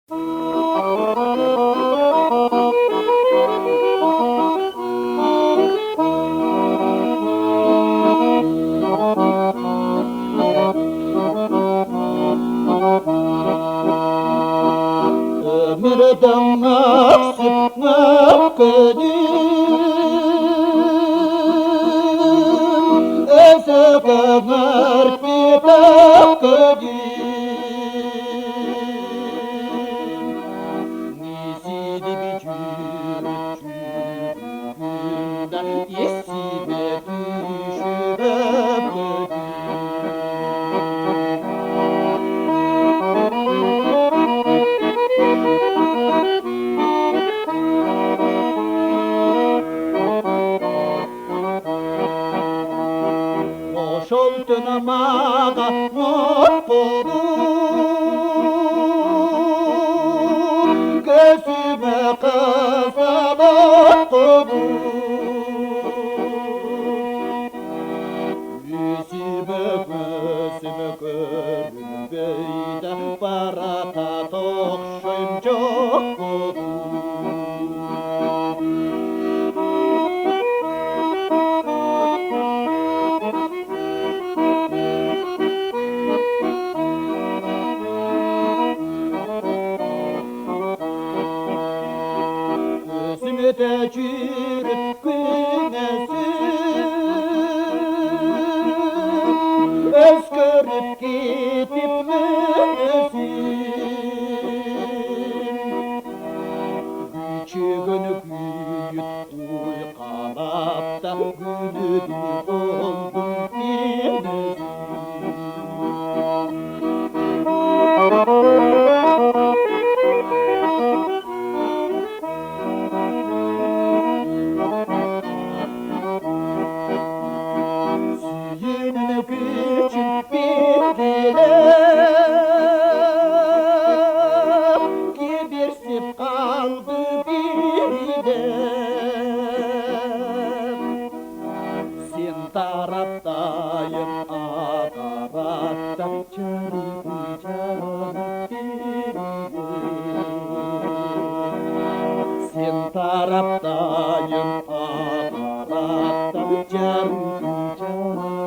Ömürden nasip nakkedim, eze kadar kitap kedim. Nisili bir cürücüğümden esime düşüremedim. Şoltuna mağa mut bulur, gözüme kızılık kurur. Yüzüme gözüme görünmeyde, barata tokşuyum çok olur. De cürüp güneşim, özgürüp gidip münesim. Küçüğünü büyüt uykalap da gününü oldum bilmesin. Küçük bir dilek gibirsip kaldı birden. Sen taraftayım tarafta çarpacağım birden. Sen taraftayım tarafta çarpacağım.